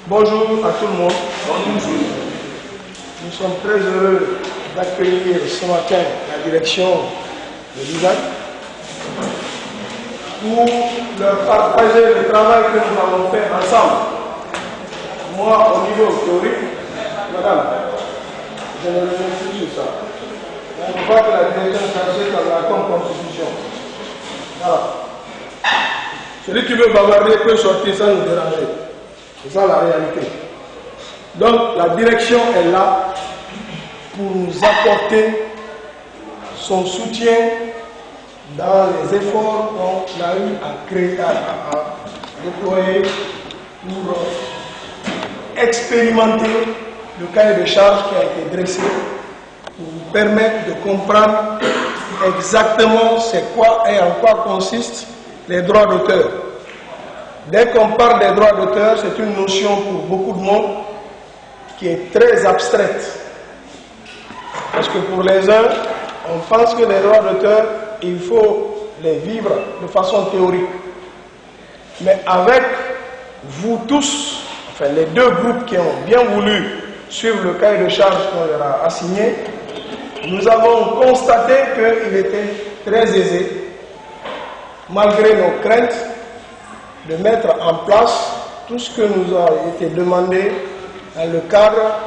Bonjour à tout le monde. Bonjour. Nous sommes très heureux d'accueillir ce matin la direction de l'ISAC pour leur partager le travail que nous avons fait ensemble. Moi, au niveau théorique, madame, je ne reviens plus sur ça. On voit que la direction chargée dans la constitution. Voilà. Celui qui veut bavarder peut sortir sans nous déranger. C'est ça la réalité. Donc la direction est là pour nous apporter son soutien dans les efforts qu'on a eu à créer, à déployer pour expérimenter le cahier de charges qui a été dressé pour vous permettre de comprendre exactement c'est quoi et en quoi consistent les droits d'auteur. Dès qu'on parle des droits d'auteur, c'est une notion pour beaucoup de monde qui est très abstraite. Parce que pour les uns, on pense que les droits d'auteur, il faut les vivre de façon théorique. Mais avec vous tous, enfin les deux groupes qui ont bien voulu suivre le cahier de charge qu'on leur a assigné, nous avons constaté qu'il était très aisé, malgré nos craintes, de mettre en place tout ce que nous a été demandé dans le cadre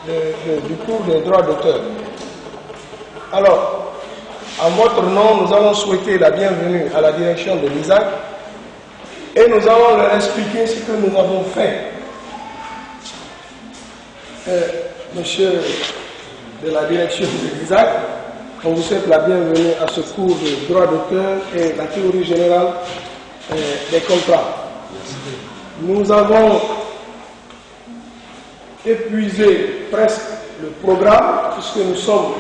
du cours des droits d'auteur. Alors, en votre nom, nous allons souhaiter la bienvenue à la direction de l'ISAC et nous allons leur expliquer ce que nous avons fait. Monsieur de la direction de l'ISAC, on vous souhaite la bienvenue à ce cours de droit d'auteur et la théorie générale des contrats. Nous avons épuisé presque le programme puisque nous sommes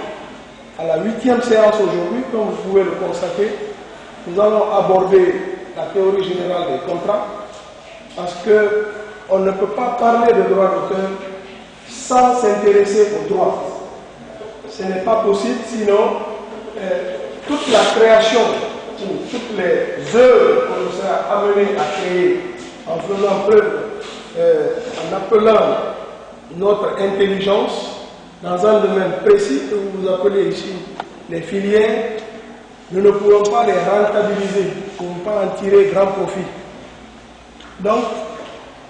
à la 8e séance aujourd'hui, comme vous pouvez le constater. Nous allons aborder la théorie générale des contrats parce qu'on ne peut pas parler de droit d'auteur sans s'intéresser au droit. Ce n'est pas possible, sinon toute la création, toutes les œuvres qu'on sera amené à créer en faisant preuve, en appelant notre intelligence dans un domaine précis que vous appelez ici les filières, nous ne pouvons pas les rentabiliser, nous ne pouvons pas en tirer grand profit. Donc,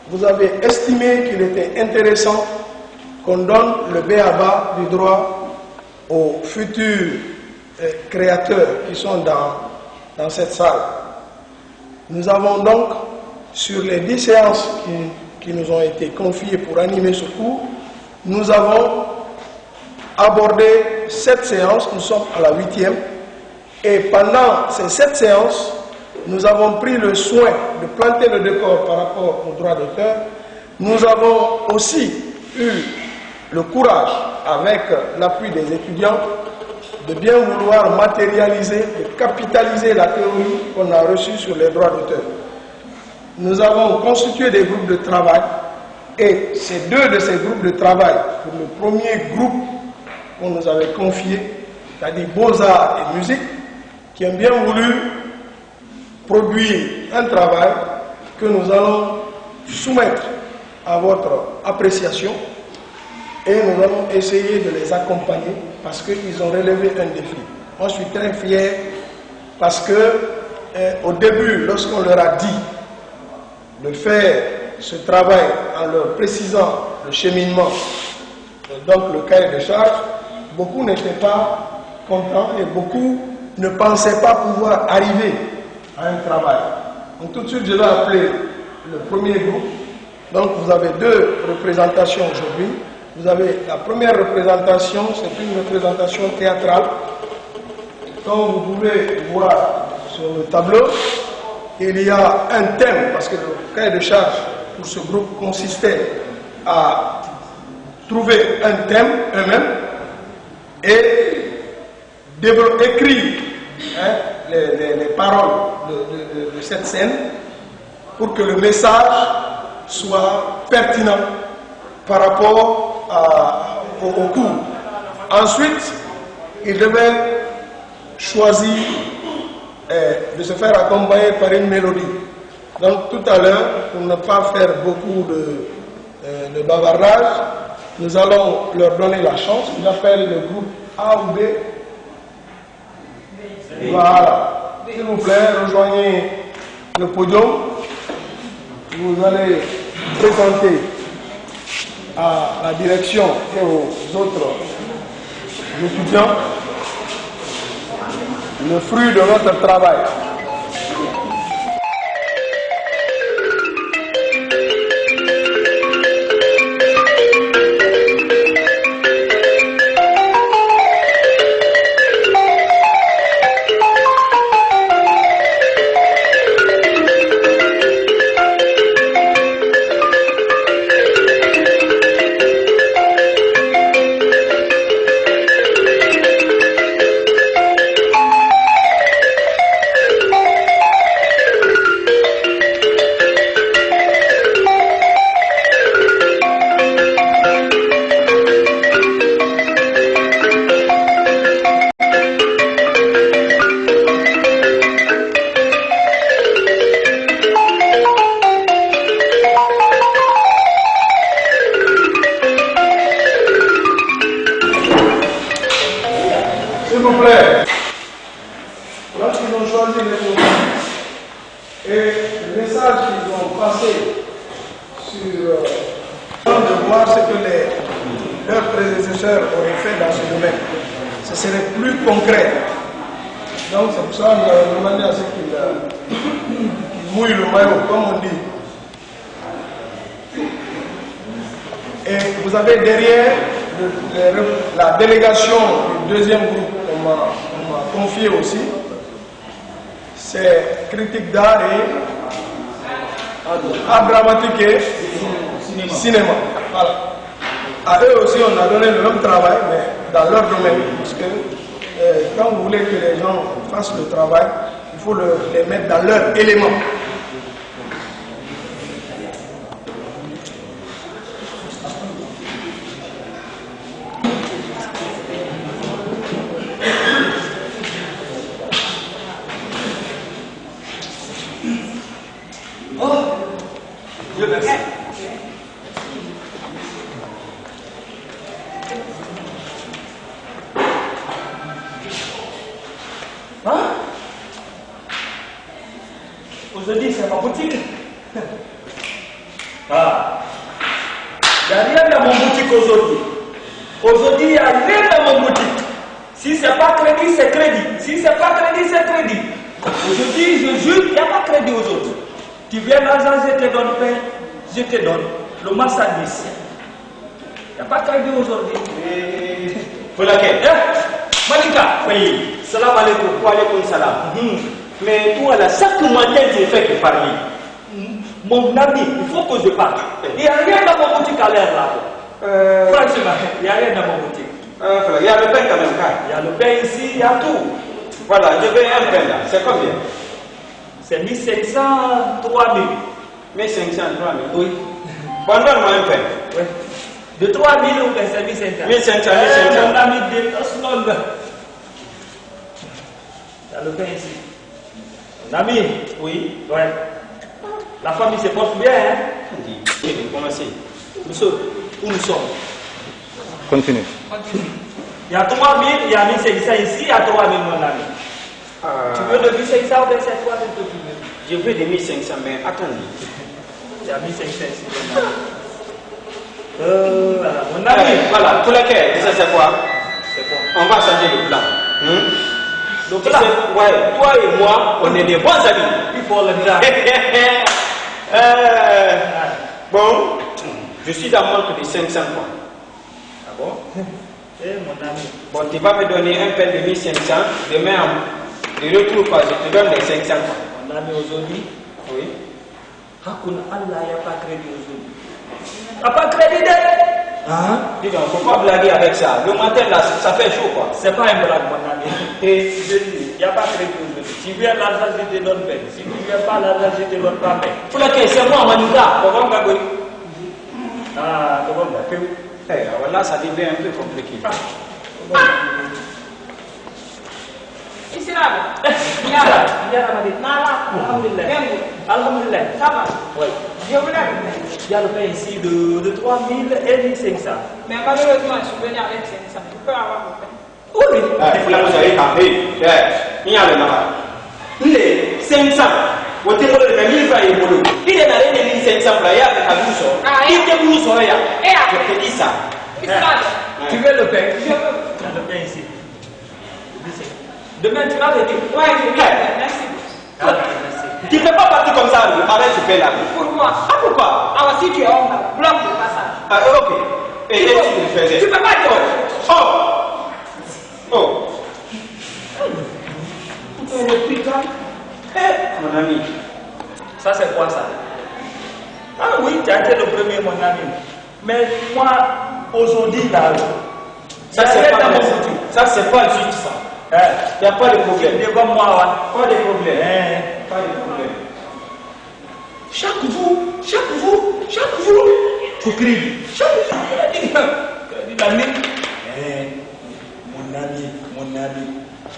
vous avez estimé qu'il était intéressant qu'on donne le b.a.-ba du droit aux futurs créateurs qui sont dans cette salle. Nous avons donc, sur les 10 séances qui nous ont été confiées pour animer ce cours, nous avons abordé 7 séances, nous sommes à la 8e, et pendant ces 7 séances, nous avons pris le soin de planter le décor par rapport aux droits d'auteur. Nous avons aussi eu le courage, avec l'appui des étudiants, de bien vouloir matérialiser, de capitaliser la théorie qu'on a reçue sur les droits d'auteur. Nous avons constitué des groupes de travail et c'est 2 de ces groupes de travail, pour le premier groupe qu'on nous avait confié, c'est-à-dire Beaux-Arts et Musique, qui ont bien voulu produire un travail que nous allons soumettre à votre appréciation et nous allons essayer de les accompagner parce qu'ils ont relevé un défi. Moi, je suis très fier parce que au début, lorsqu'on leur a dit de faire ce travail en leur précisant le cheminement, donc le cahier de charge, beaucoup n'étaient pas contents et beaucoup ne pensaient pas pouvoir arriver à un travail. Donc tout de suite, je vais appeler le premier groupe. Donc vous avez 2 représentations aujourd'hui. Vous avez la première représentation, c'est une représentation théâtrale. Comme vous pouvez voir sur le tableau, il y a un thème, parce que le cahier de charge pour ce groupe consistait à trouver un thème eux-mêmes et écrire les paroles de cette scène pour que le message soit pertinent par rapport au cours. Ensuite, il devait choisir de se faire accompagner par une mélodie. Donc tout à l'heure, pour ne pas faire beaucoup de bavardage, nous allons leur donner la chance. J'appelle le groupe A ou B. Voilà. S'il vous plaît, rejoignez le podium. Vous allez présenter à la direction et aux autres étudiants le fruit de notre travail. S'il vous plaît, lorsqu'ils ont choisi les mots et le message qu'ils ont passé sur de voir ce que leurs prédécesseurs auraient fait dans ce domaine, ce serait plus concret. Donc c'est pour ça que nous avons demandé à ce qu'ils mouillent le maillot, comme on dit. Et vous avez derrière la délégation du deuxième groupe qu'on m'a confié aussi. C'est critique d'art et art dramatique et cinéma. Voilà. À eux aussi, on a donné le même travail, mais dans leur domaine. Parce que quand vous voulez que les gens fassent le travail, il faut les mettre dans leur élément. Aujourd'hui, c'est ma boutique. Ah. Il n'y a rien dans mon boutique aujourd'hui. Aujourd'hui, il n'y a rien dans mon boutique. Si ce n'est pas crédit, c'est crédit. Si ce n'est pas crédit, c'est crédit. Aujourd'hui, je jure, il n'y a pas crédit aujourd'hui. Tu viens l'argent, je te donne pain, je te donne le marchandise. Il n'y a pas crédit aujourd'hui. Pour laquelle Malika, oui. Salam alaikum, wa alaikum salam. Mais toi, là, chaque matin, tu fais que parler. Mon ami, il faut que je parte. Il n'y a rien dans mon boutique à l'air là. Franchement, il n'y a rien dans mon boutique. Il y a le pain quand même, il y a le pain ici, il y a tout. Voilà, je veux un pain là. C'est combien? C'est 1500, 3000. 1500, 3000. Oui. Bon, donne-moi un pain. Oui. De 3000 ou bien c'est 1500? 1500, 1500. Mon ami de Tosnol. Il y a le pain ici. Mon ami, oui. Ouais. La famille se porte bien, hein? Commencez. Où nous sommes? Continue. Il y a 3000, il y a 1500 ici, il y a 3000, mon ami. Tu veux de 1500 ou bien c'est quoi que tu veux? Je veux de 1500, mais attendez. Il y a 1500 ici, mon ami. Voilà, mon ami. Voilà, pour laquelle? Ça c'est quoi? C'est quoi? On va changer le plan. Le plan? Ouais, toi et moi, on est des bons amis. Il faut le dire. Bon, je suis dans manque de 500 francs. Ah bon? Mon ami. Bon, tu vas me donner un pain de 1500. Demain, de retour, je te donne les 500 francs. Mon ami, aujourd'hui, Oui. Hakun Allah, il n'y a pas crédit aujourd'hui. Il n'y a pas crédit d'aide. Hein? Dis donc, faut pas blaguer avec ça. Le matin, là, ça fait chaud, quoi. C'est pas un blague, mon ami. Et Il n'y a pas crédit aujourd'hui. Si tu viens l'argent, je te donne pain. Si tu ne viens pas l'argent, je te donne pas pain. pour laquelle c'est moi, Manuka. Comment on va dire? Ah, comment on va faire? Là, ça devient un peu compliqué. Alhamdulillah. Ça va. Oui. Je voulais. Il y a le pain ici de 3000 et 1500. Mais malheureusement, je suis venu avec 500. Tu peux avoir mon pain. Oui. Vous avez campé. Il y a le malade. Les 500. Vous avez le 1000 francs et boulot. Il est allé de 1500 francs. Il y a le cadeau. Il était pour nous. Je te dis ça. Tu veux le pain? Je veux. Le pain ici. Demain, tu vas venir? Oui, je viens. Merci. Merci. Tu ne peux pas partir comme ça avec ce pain là. Pourquoi? Ah, pourquoi? Alors, si tu es homme, bloque le passage. Ah, ok. Et tu le faisais. Tu peux pas dire. Oh. Putain. Mon ami. Ça, c'est quoi ça? Ah oui, tu as été le premier, mon ami. Mais moi, aujourd'hui, là, Ça, c'est pas le futur. Ça, c'est pas juste ça. Il n'y a pas de problème. Devant moi, Pas de problème. Pas de problème. Chaque jour, tu cries. Mon ami.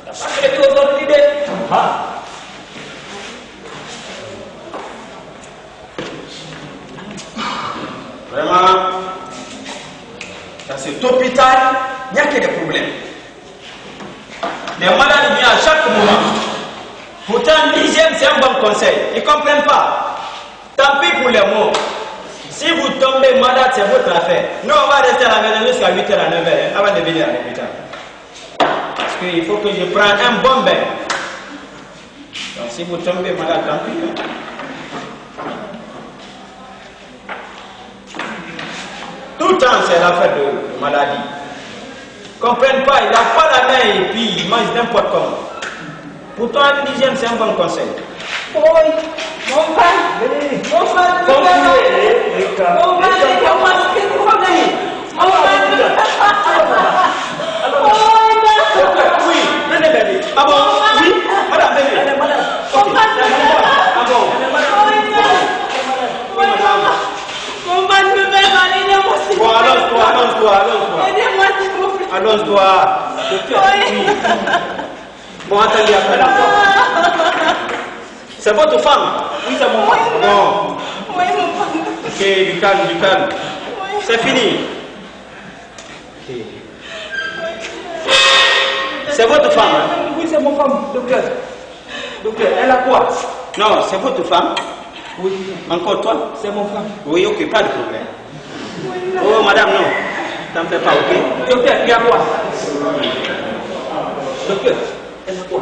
T'as pas traité aujourd'hui l'idée. Ah. Vraiment, dans cet hôpital, il n'y a que des problèmes. Les malades viennent à chaque moment. Pourtant, l'hygiène, c'est un bon conseil. Ils ne comprennent pas. Tant pis pour les mots. Si vous tombez malade, c'est votre affaire. Nous, on va rester à la maison jusqu'à 8h à 9h avant de venir à l'hôpital. Parce qu'il faut que je prenne un bon bain. Donc, si vous tombez malade, tant pis. Tout le temps, c'est l'affaire de maladie. Ils ne comprennent pas, il n'a pas la main et puis il mange n'importe comment. Pourtant, l'hygiène, c'est un bon conseil. Oui, mon frère, mon frère, quel problème? Oui, venez bébé. Ah bon? Oui, madame bébé. Elle est malade. Ok. Ah bon? Bon, allonge-toi. Aidez-moi, s'il vous plaît. Allonge-toi. Oui. Bon, attendez, après la porte. C'est votre femme? Oui, c'est mon femme. Bon. Oui, mon frère. Ok, du calme. C'est fini. Ok. C'est votre femme? Hein? Oui, c'est mon femme, docteur. Docteur, elle a quoi? Non, c'est votre femme? Oui, Encore toi? c'est mon femme. Oui, ok, pas de problème. Oh, madame, non. T'en fais pas, ok? Docteur, il y a quoi? Docteur, elle a quoi?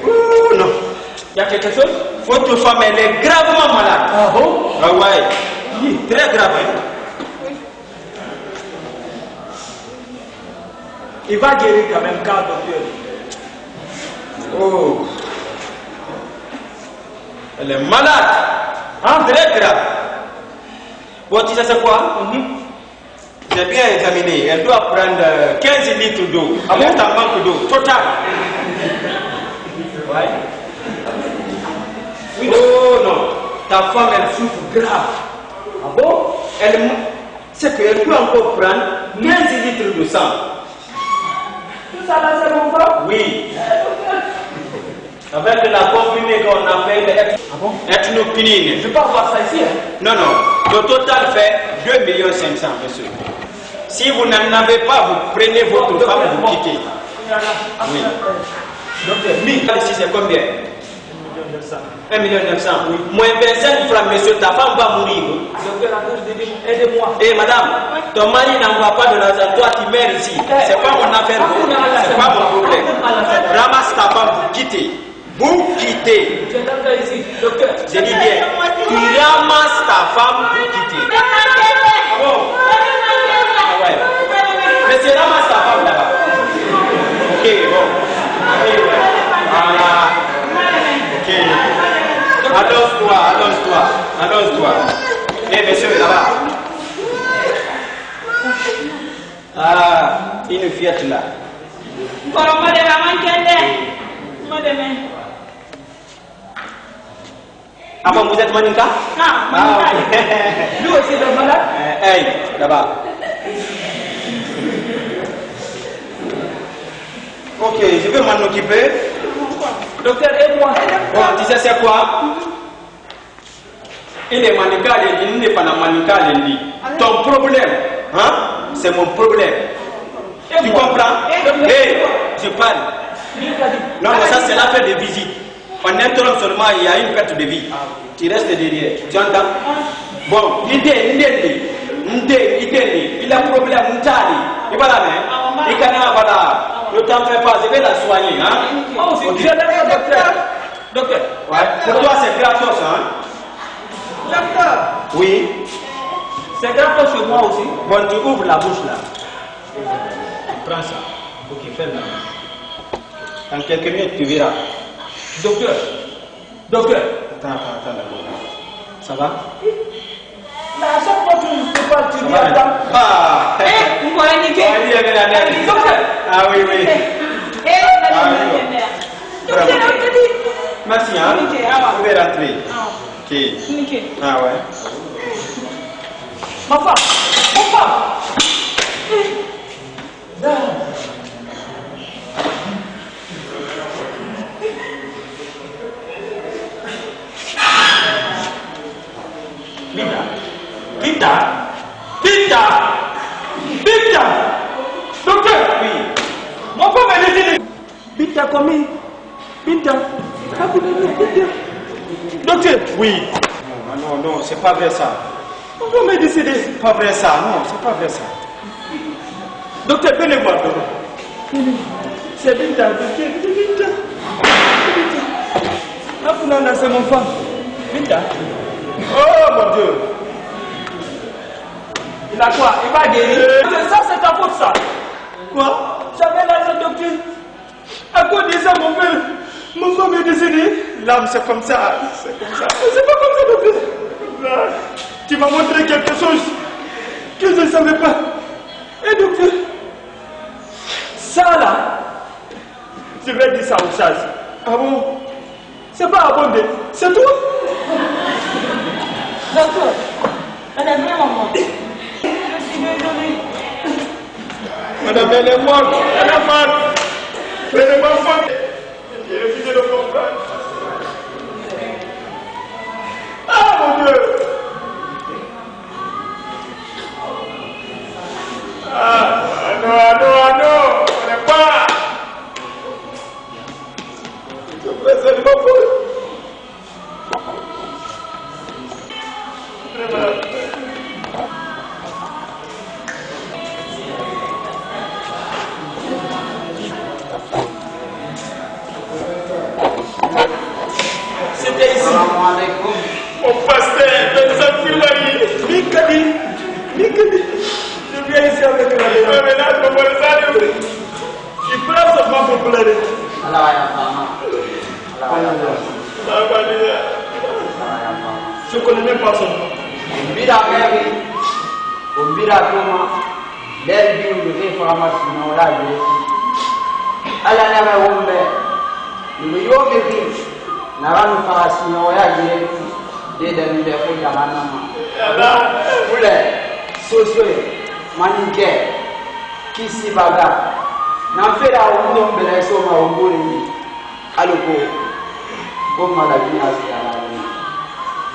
Ouh, non. Il y a quelque chose? Votre femme, elle est gravement malade. Ah bon? Ah ouais. Oui, très grave. Hein? Il va guérir quand même, car docteur. Oh. Elle est malade. Hein? Très grave. Bon, tu sais c'est quoi? J'ai bien examiné. Elle doit prendre 15 litres d'eau. Ah bon? Elle a un manque d'eau total. Ouais. Oui. Oh non. Ta femme, elle souffre grave. Ah bon? C'est qu'elle peut encore prendre 15 litres de sang. Tout ça là, c'est mon femme? Oui. Avec la comprimée qu'on appelle ethnopinine. Je peux avoir ça ici? Hein? Non, non. Le total fait 2 500 000, monsieur. Si vous n'en avez pas, vous prenez votre femme et vous quittez. Oui. Docteur, Ici, c'est combien? 1 900 000. Oui. Moins 25 francs, monsieur, ta femme va mourir. Docteur, aidez-moi. Eh madame, ton mari n'envoie pas de l'argent, toi tu meurs ici. C'est pas mon affaire, c'est pas mon problème. Ramasse ta femme, vous quittez. Vous quittez. Je t'entends ici, docteur. Je dis bien, tu ramasses ta femme, vous quittez. Ah bon? Ah ouais. Mais tu ramasses ta femme là-bas. Ok, bon. Voilà. Ok. Allonge-toi. Eh, monsieur, là-bas. Ah, une fillette là. Ah bon, vous êtes Maninka? Ah, Ah, ok. Lui aussi, il est malade? Hey, là-bas. Ok, je vais m'en occuper. Docteur, aide-moi. Bon, tu sais c'est quoi? Il est manical, il n'est pas manical, il dit. Ton problème, hein, c'est mon problème. Tu comprends? Hey, je parle. Non, mais ça c'est l'affaire de visite. On interrompt seulement, il y a une perte de vie. Tu restes derrière. Tu entends? Bon, il a un problème, il va la main. Il voilà. Ne t'en fais pas, je vais la soigner. Hein? Oh, c'est okay. Docteur. Docteur. Ouais. Pour toi, c'est gratos. Hein? Docteur. Oui. C'est gratos chez moi aussi. Bon, tu ouvres la bouche là. Prends ça. Ok, ferme-la. En quelques minutes, tu verras. Docteur. Docteur. Attends d'abord. Ça va? Mais à chaque fois que je te parle, tu dis attends. Ah! Vous m'avez niqué. Docteur. Ah oui, oui. Bravo. Merci, hein? Vous pouvez rentrer. Ok. Ah ouais. Ma femme. Mon femme. Binta. Docteur. Oui. Mon femme est décédée. Binta commis. Binta. Docteur. Oui. Non, c'est pas vrai ça. Mon femme est décédée. C'est pas vrai ça, non, c'est pas vrai ça. Docteur, venez voir. C'est Binta. Binta. Apunanda, c'est mon femme. Binta. Oh mon Dieu. Il a quoi? Il va guérir. Ça, c'est ta faute, ça. Quoi? J'avais l'argent, docteur. À cause de ça, mon femme est décédée. L'âme, c'est comme ça. C'est comme ça. C'est pas comme ça, docteur. Tu m'as montré quelque chose que je ne savais pas. Et docteur, ça là, je vais dire ça au sage. Ah bon? C'est pas abondé, c'est tout. Docteur, elle est vraiment morte. Je suis désolée. Madame, elle est morte. Elle est morte. Elle est morte. J'ai refusé de comprendre. Ah mon Dieu. Ah non. On n'est pas. Je présente ma faute. C'était ici. Mon pasteur, Benza Filari. Mikadi. Je viens ici avec la Il pleure seulement pour pleurer. Je ne connais même pas son nom.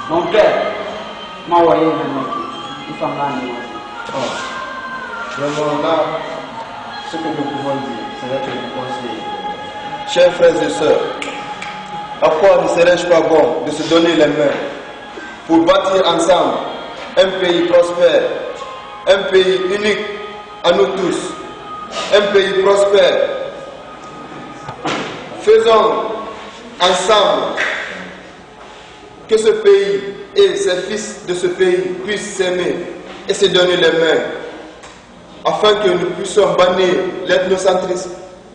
Mon père m'a envoyé il faut m'amener. Vraiment là, ce que nous pouvons dire, c'est d'être conseiller. Chers frères et sœurs, à quoi ne serait-ce pas bon de se donner les mains pour bâtir ensemble un pays prospère, un pays unique à nous tous, un pays prospère. Faisons ensemble que ce pays et ses fils de ce pays puissent s'aimer et se donner les mains, afin que nous puissions bannir l'ethnocentrisme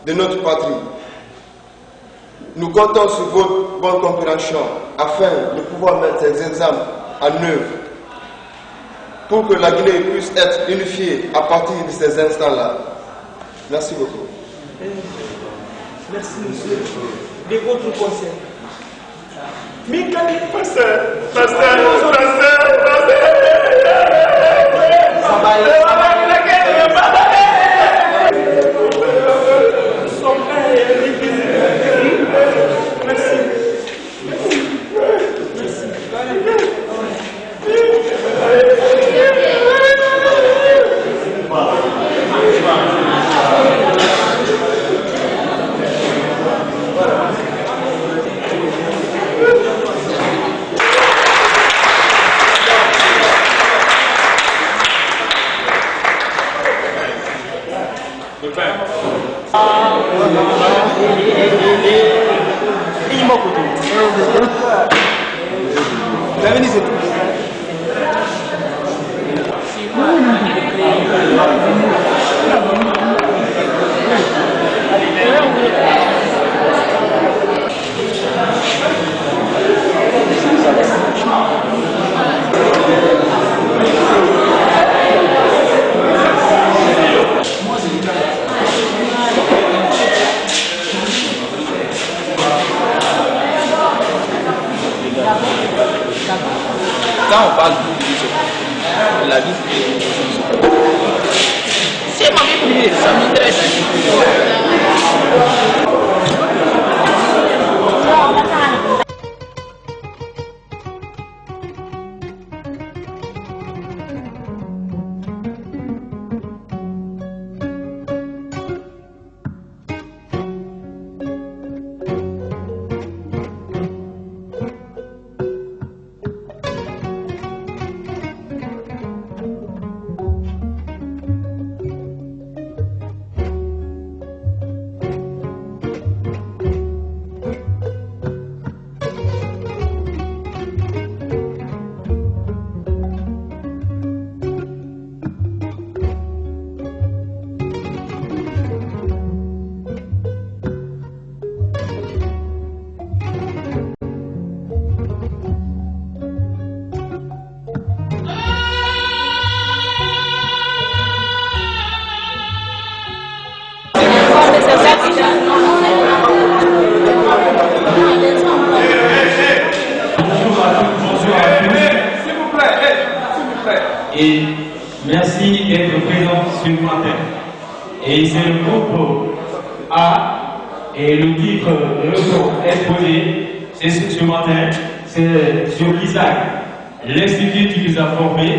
de notre patrie. Nous comptons sur votre bonne compréhension afin de pouvoir mettre ces exemples en œuvre pour que la Guinée puisse être unifiée à partir de ces instants-là. Merci beaucoup. Merci, monsieur, de votre conseil. Pasteur. Quand on parle de la vie, c'est ma vie privée, ça m'intéresse. Et merci d'être présent ce matin. Et c'est le groupe A et le titre de leçon exposé, c'est ce matin, c'est sur l'ISAC, l'institut qui nous a formés,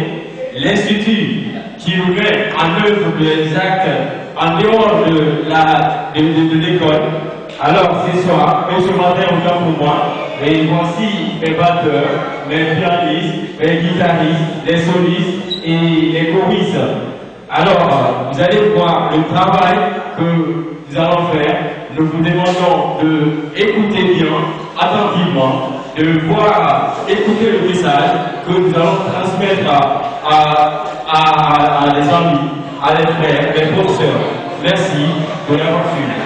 l'institut qui nous met en œuvre des actes en dehors de l'école. Alors ce soir, et ce matin autant pour moi, et voici mes batteurs, mes pianistes, mes guitaristes, les solistes et les choristes. Alors, vous allez voir le travail que nous allons faire. Nous vous demandons d'écouter bien, attentivement, de voir, écouter le message que nous allons transmettre à les amis, à les frères, les professeurs. Merci de l'avoir suivi.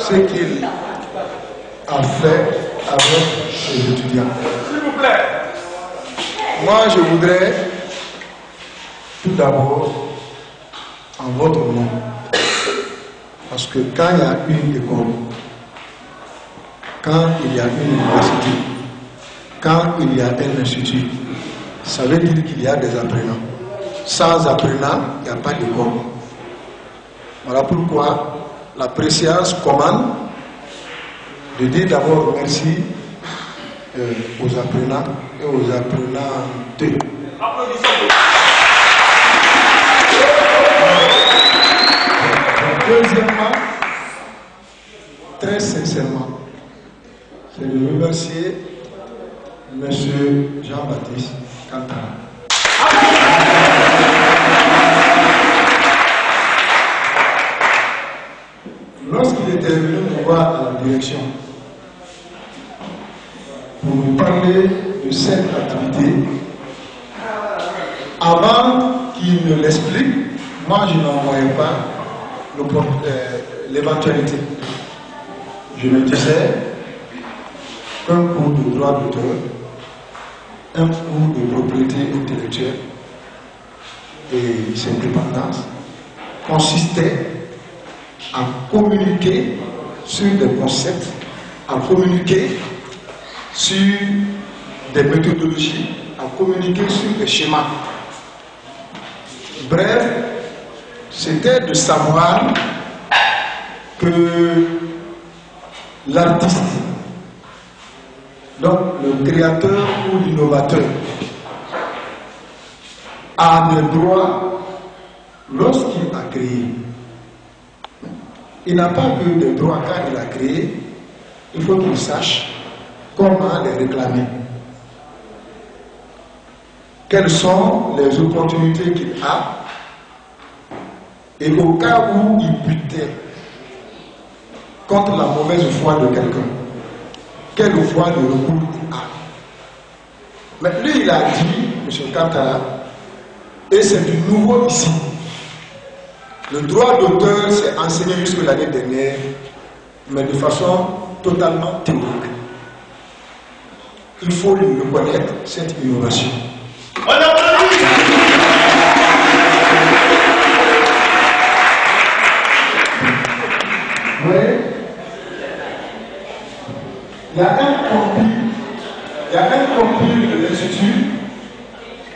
ce qu'il a fait avec les étudiants. S'il vous plaît. Moi, je voudrais tout d'abord, en votre nom, parce que quand il y a une école, quand il y a une université, quand il y a un institut, ça veut dire qu'il y a des apprenants. Sans apprenants, il n'y a pas d'école. Voilà pourquoi la préséance commande de dire d'abord merci aux apprenants et aux apprenantes. Deuxièmement, très sincèrement, c'est de remercier M. Jean-Baptiste Cantara. Lorsqu'il était venu nous voir à la direction pour nous parler de cette activité, avant qu'il ne l'explique, moi je n'en voyais pas l'éventualité. Je me disais qu'un cours de droit d'auteur, un cours de propriété intellectuelle et ses dépendances consistait à communiquer sur des concepts, à communiquer sur des méthodologies, à communiquer sur des schémas. Bref, c'était de savoir que l'artiste, donc le créateur ou l'innovateur, a des droits lorsqu'il a créé. Il n'a pas eu de droits quand il a créé. Il faut qu'il sache comment les réclamer. Quelles sont les opportunités qu'il a. Et au cas où il butait contre la mauvaise foi de quelqu'un, quelle voie de recours il a. Mais lui, il a dit, M. Kantala, et c'est du nouveau ici. Le droit d'auteur s'est enseigné jusque l'année dernière, mais de façon totalement théorique. Il faut lui reconnaître cette innovation. On applaudit. Oui. Il y a un compil de l'Institut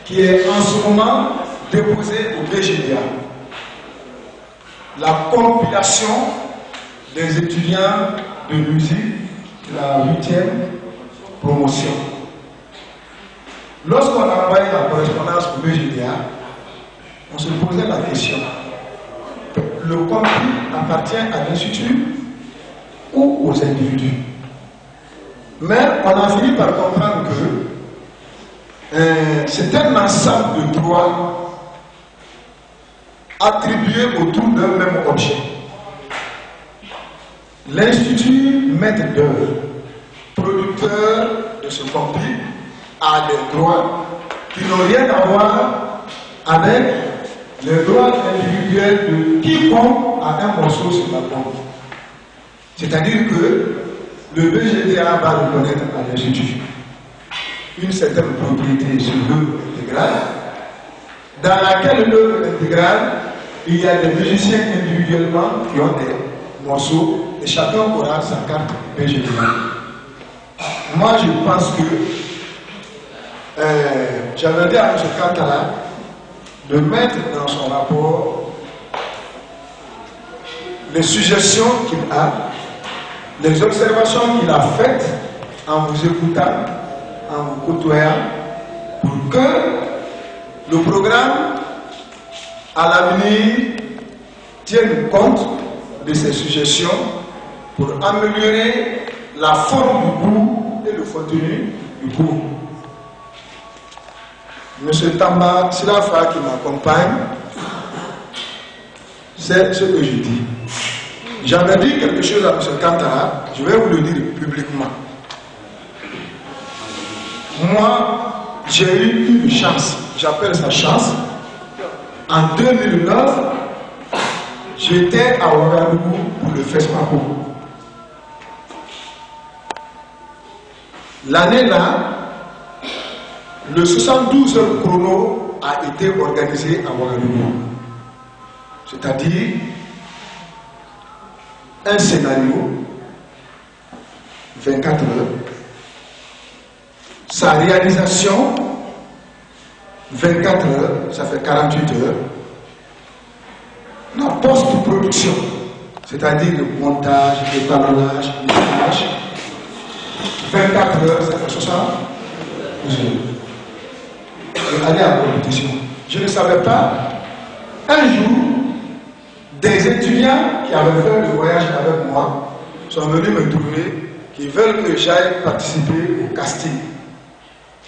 qui est en ce moment déposé au BGDA. La compilation des étudiants de musique de la 8e promotion. Lorsqu'on a envoyé la correspondance au BGDA, on se posait la question. Le compil appartient à l'Institut ou aux individus? Mais on a fini par comprendre que c'est un ensemble de droits attribués autour d'un même objet. L'Institut maître d'œuvre, producteur de ce compil, a des droits qui n'ont rien à voir avec les droits individuels de quiconque a un morceau sur la bombe. C'est-à-dire que le BGDA va reconnaître à l'Institut une certaine propriété sur l'œuvre intégrale, dans laquelle l'œuvre intégrale, il y a des musiciens individuellement qui ont des morceaux et chacun aura sa carte BGDA. Moi, je pense que j'avais dit à M. Kantala de mettre dans son rapport les suggestions qu'il a, les observations qu'il a faites en vous écoutant, en vous côtoyant, pour que le programme à l'avenir tienne compte de ces suggestions pour améliorer la forme du cours et le contenu du cours. M. Tamba Silafa qui m'accompagne, c'est ce que je dis. J'avais dit quelque chose à M. Kantala, je vais vous le dire publiquement. Moi, j'ai eu une chance, j'appelle ça chance. En 2009, j'étais à Ouagadougou pour le FESPACO. L'année-là, le 72 heures chrono a été organisé à Ouagadougou. C'est-à-dire un scénario, 24 heures, sa réalisation, 24 heures, ça fait 48 heures, la post-production, c'est-à-dire le montage, l'étalonnage, l'image, 24 heures, ça fait 60 heures. Et aller à la compétition. Je ne savais pas, un jour, des étudiants qui avaient fait le voyage avec moi sont venus me trouver, qui veulent que j'aille participer au casting.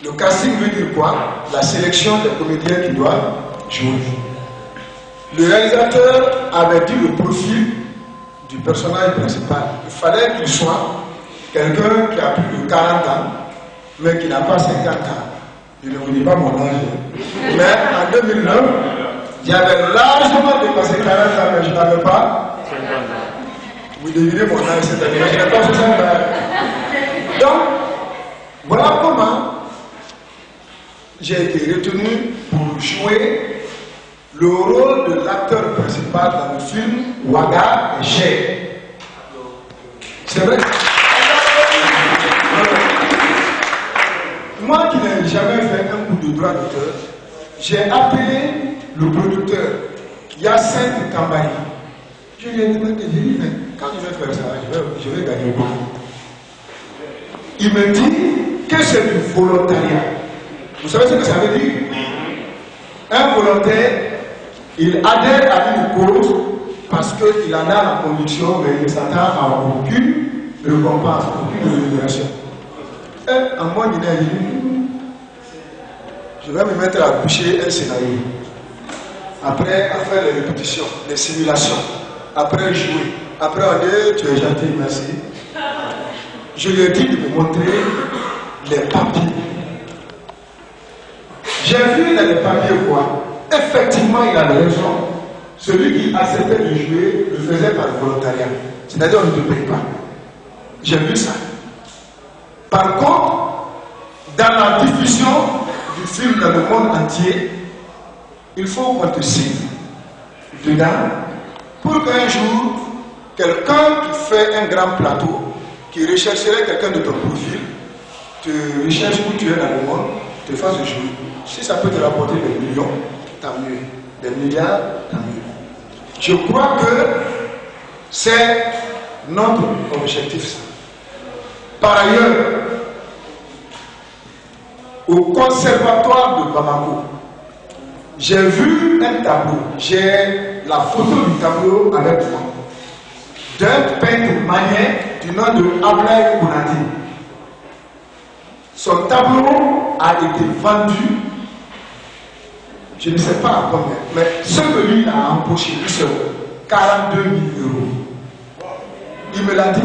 Le casting veut dire quoi? La sélection des comédiens qui doivent jouer. Le réalisateur avait dit le profil du personnage principal. Il fallait qu'il soit quelqu'un qui a plus de 40 ans, mais qui n'a pas 50 ans. Je ne vous dis pas mon âge. Mais en 2009, j'avais largement dépassé 40 ans, mais je n'avais pas 50 ans. Vous devinez mon âge cette année, je n'ai pas 60 ans. Donc, voilà comment j'ai été retenu pour jouer le rôle de l'acteur principal dans le film Ouaga et Cher. C'est vrai. Moi qui n'ai jamais fait un coup de droit d'auteur, j'ai appelé le producteur Yacine Kambari. Je lui ai dit, mais quand je vais faire ça, je vais gagner beaucoup. Il me dit que c'est du volontariat. Vous savez ce que ça veut dire? Un volontaire, il adhère à une cause parce qu'il en a la conviction, mais il ne s'attend à aucune récompense, aucune rémunération. Et en moi, il a dit, je vais me mettre à boucher un scénario. Après, à faire les répétitions, les simulations. Après, jouer. Après, on dit, tu es gentil, merci. Je lui ai dit de me montrer les papiers. J'ai vu dans les papiers quoi. Effectivement, il a raison. Celui qui acceptait de jouer le faisait par volontariat. C'est-à-dire on ne te paye pas. J'ai vu ça. Par contre, dans la diffusion du film dans le monde entier, il faut qu'on te signe dedans pour qu'un jour, quelqu'un qui fait un grand plateau, qui rechercherait quelqu'un de ton profil, te recherche où tu es dans le monde, te fasse jouer. Si ça peut te rapporter des millions, tant mieux. Des milliards, tant mieux. Je crois que c'est notre objectif. Par ailleurs, au conservatoire de Bamako, j'ai vu un tableau. J'ai la photo du tableau avec moi. D'un peintre malien du nom de Ablaye Konaté. Son tableau a été vendu, je ne sais pas à combien, mais ce que lui a empoché, lui seul, 42 000 euros. Il me l'a dit.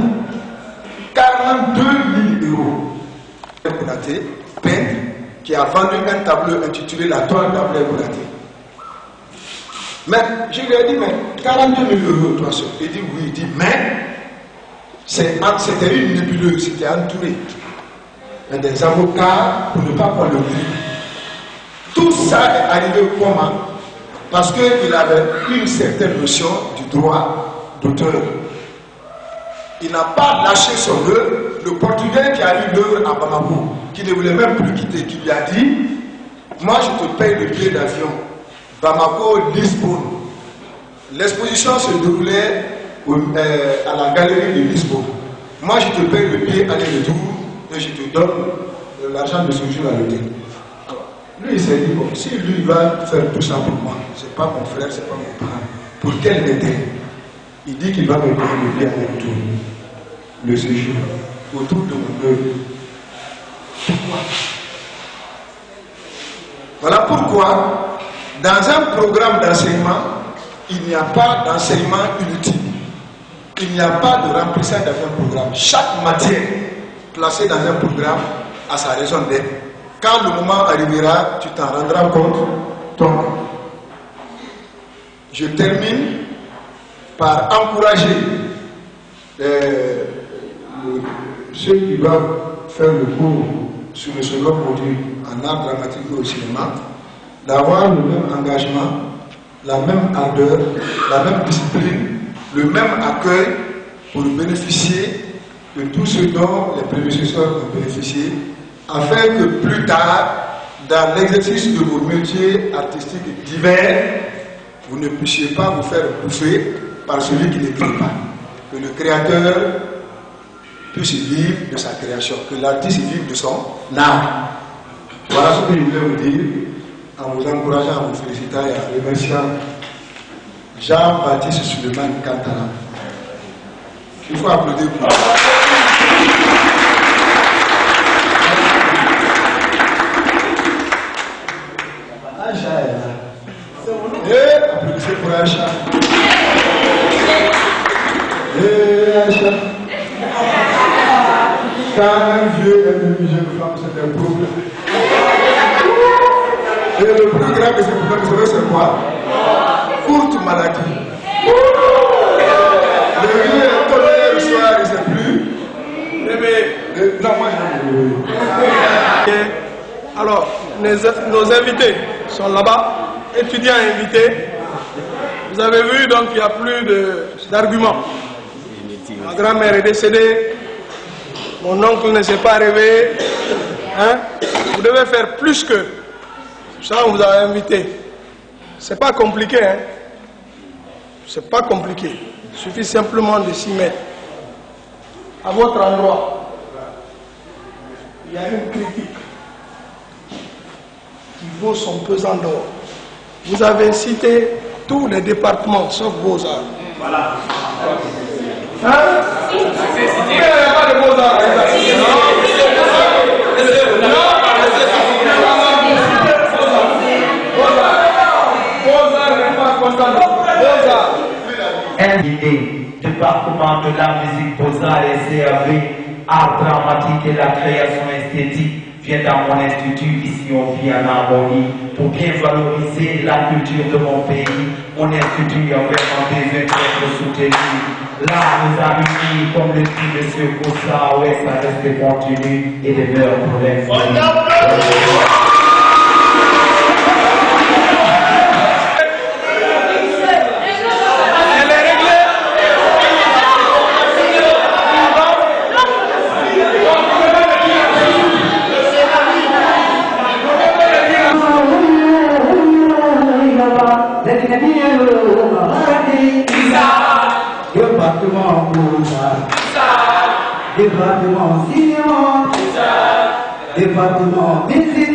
42 000 euros. Konaté, peintre, qui a vendu un tableau intitulé La toile d'Ablaye Konaté. Mais je lui ai dit, mais 42 000 euros, toi seul. Il dit oui, il dit, mais c'était une nébuleuse, c'était entouré. Mais des avocats pour ne pas prendre le prix. Tout ça est arrivé comment? Parce qu'il avait une certaine notion du droit d'auteur. Il n'a pas lâché son œuvre. Le Portugais qui a eu l'œuvre à Bamako, qui ne voulait même plus quitter, qui lui a dit, moi je te paye le billet d'avion. Bamako, Lisbonne. L'exposition se déroulait à la galerie de Lisbonne. Moi je te paye le billet aller-retour et je te donne l'argent de séjour à l'hôtel. Lui il s'est dit, bon, si lui va faire tout ça pour moi, c'est pas mon frère, c'est pas mon parent. Pour quel intérêt? Il dit qu'il va me payer le billet aller-retour, le séjour, autour de mon œuvre. Pourquoi? Voilà pourquoi, dans un programme d'enseignement, il n'y a pas d'enseignement inutile. Il n'y a pas de remplissage d'un programme. Chaque matière placée dans un programme a sa raison d'être. Quand le moment arrivera, tu t'en rendras compte. Donc, je termine par encourager ceux qui doivent faire le cours sur le second module en art dramatique et au cinéma, d'avoir le même engagement, la même ardeur, la même discipline, le même accueil pour bénéficier de tout ce dont les prédécesseurs ont bénéficié, afin que plus tard, dans l'exercice de vos métiers artistiques divers, vous ne puissiez pas vous faire bouffer par celui qui n'écrit pas. Que le créateur puisse vivre de sa création, que l'artiste vive de son art. Voilà ce que je voulais vous dire, en vous encourageant, en vous félicitant et en remerciant Jean-Baptiste Suleiman Kantara. Il faut applaudir pour lui. Applaudissez pour Aïcha. Aïcha. Quand un vieux est une jeune femme, c'est un problème. Et le plus grave de ce problème, vous savez c'est quoi? Courte maladie. Le vieux est tombé le soir, il ne sait plus. Non, moi je vais. Alors, nos invités sont là-bas, étudiants invités. Vous avez vu, donc il n'y a plus d'arguments. Ma grand-mère est décédée, mon oncle ne s'est pas réveillé. Hein? Vous devez faire plus que ça, on vous a invité. C'est pas compliqué, hein? C'est pas compliqué. Il suffit simplement de s'y mettre. À votre endroit, il y a une critique qui vaut son pesant d'or. Vous avez cité tous les départements sauf Beaux-Arts. Voilà. Hein? Il n'y a pas de Beaux-Arts. Beaux-Arts n'est pas constant. Beaux-Arts. Invité, département de la musique Beaux-Arts et CAV, art dramatique et la création esthétique. Viens dans mon institut, ici on vit en harmonie pour bien valoriser la culture de mon pays. Mon institut a vraiment besoin d'être soutenu. Là, nous avons mis, comme le dit M. Koussa, ouais, ça reste continu et demeure pour l'instant. Département Bouza, département cinéma, département musique,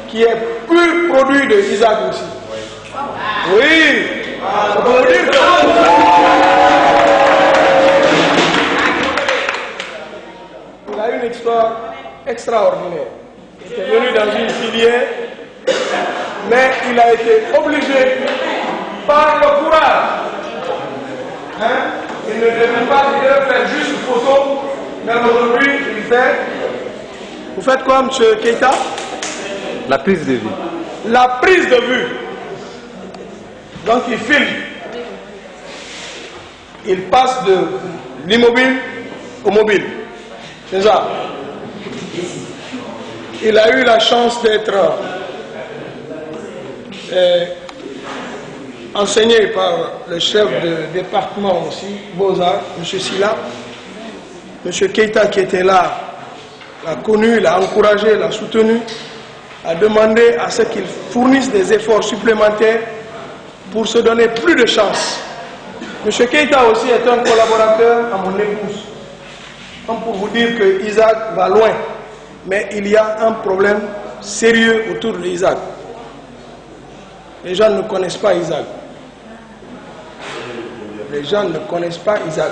qui est plus produit de Isaac aussi. Oui, ça veut dire que il a une histoire extraordinaire. Il était venu dans une filière, mais il a été obligé par le courage. Il ne devait pas faire juste une photo, mais aujourd'hui il fait. Vous faites quoi, M. Keita? La prise de vue. La prise de vue. Donc il filme. Il passe de l'immobile au mobile. C'est ça. Il a eu la chance d'être enseigné par le chef de département aussi, Beaux-Arts, M. Silla. M. Keita qui était là, l'a connu, l'a encouragé, l'a soutenu, a demandé à ce qu'il fournisse des efforts supplémentaires pour se donner plus de chance. M. Keita aussi est un collaborateur à mon épouse. Comme pour vous dire que Isaac va loin, mais il y a un problème sérieux autour de Isaac. Les gens ne connaissent pas Isaac. Les gens ne connaissent pas Isaac.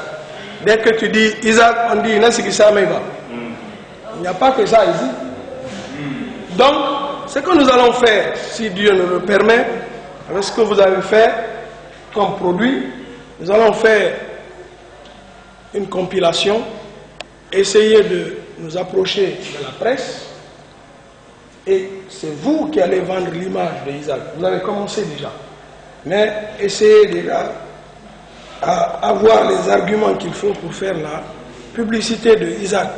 Dès que tu dis Isaac, on dit Nasikisa Meba. Il n'y a pas que ça ici. Donc, ce que nous allons faire, si Dieu nous le permet, avec ce que vous avez fait comme produit, nous allons faire une compilation, essayer de nous approcher de la presse, et c'est vous qui allez vendre l'image d'Isaac. Vous avez commencé déjà, mais essayez déjà à avoir les arguments qu'il faut pour faire la publicité de Isaac.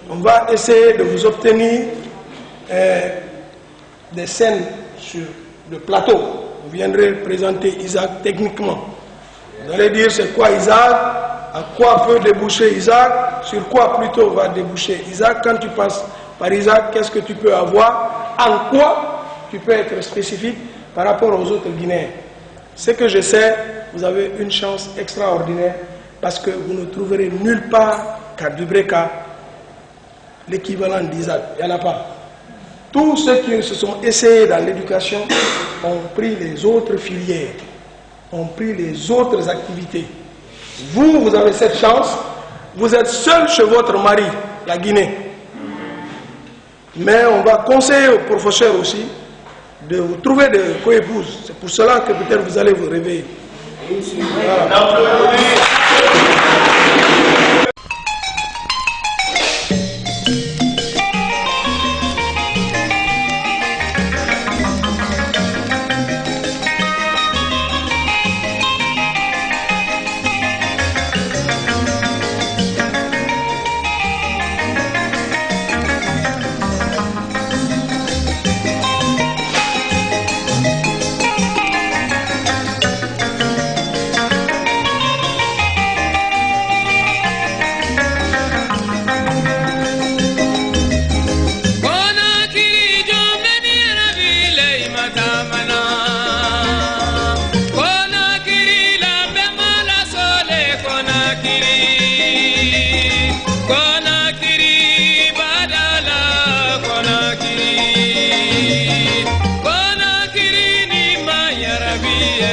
On va essayer de vous obtenir des scènes sur le plateau. Vous viendrez présenter Isaac techniquement. Vous allez dire c'est quoi Isaac, à quoi peut déboucher Isaac, sur quoi plutôt va déboucher Isaac. Quand tu passes par Isaac, qu'est-ce que tu peux avoir, en quoi tu peux être spécifique par rapport aux autres Guinéens. Ce que je sais, vous avez une chance extraordinaire parce que vous ne trouverez nulle part qu'à Dubreka l'équivalent d'Isaac. Il n'y en a pas. Tous ceux qui se sont essayés dans l'éducation ont pris les autres filières, ont pris les autres activités. Vous, vous avez cette chance, vous êtes seul chez votre mari, la Guinée. Mais on va conseiller aux professeurs aussi de vous trouver des coépouses. C'est pour cela que peut-être vous allez vous réveiller. Voilà.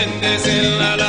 sientes en la